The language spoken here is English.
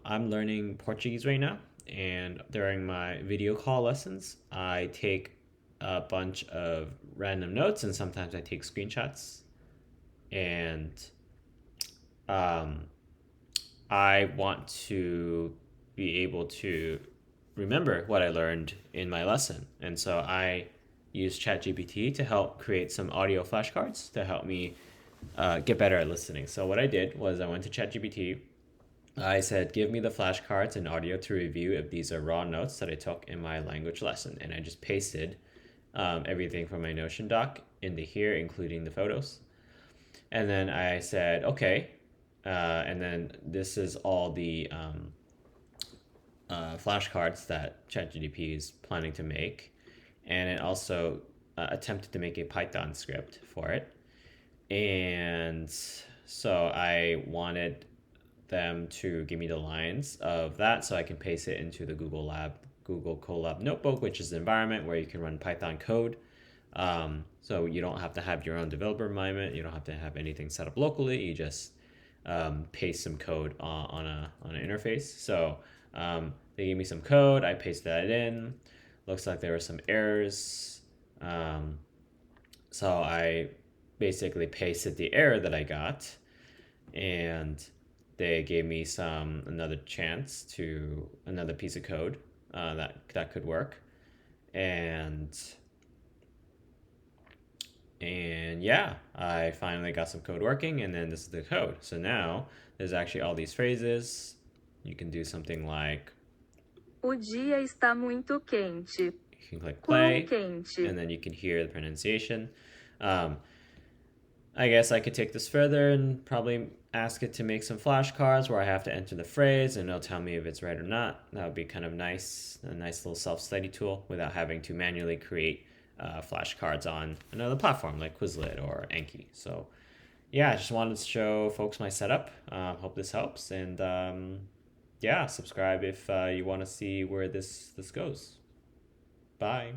I'm learning Portuguese right now, and during my video call lessons, I take a bunch of random notes, and sometimes I take screenshots. And um, I want to be able to remember what I learned in my lesson, and so I use ChatGPT to help create some audio flashcards to help me get better at listening. So what I did was I went to ChatGPT. I said, give me the flashcards and audio to review if these are raw notes that I took in my language lesson. And I just pasted everything from my Notion doc into here, including the photos. And then I said, okay. And then this is all the flashcards that ChatGPT is planning to make. And it also attempted to make a Python script for it. And so I wanted them to give me the lines of that so I can paste it into the Google Colab notebook, which is the environment where you can run Python code. So you don't have to have your own developer environment. You don't have to have anything set up locally. You just paste some code on an interface. So they gave me some code. I pasted that in. Looks like there were some errors. So I basically pasted the error that I got, and they gave me another chance to another piece of code that could work, and yeah, I finally got some code working, and then this is the code. So now there's actually all these phrases. You can do something like O dia está muito quente. you can click Quão play, quente? and then you can hear the pronunciation. Um, I guess I could take this further and probably ask it to make some flashcards where I have to enter the phrase and it'll tell me if it's right or not. That would be kind of nice, a nice little self-study tool without having to manually create flashcards on another platform like Quizlet or Anki. So yeah, I just wanted to show folks my setup. Hope this helps, and yeah, subscribe if you want to see where this goes. Bye.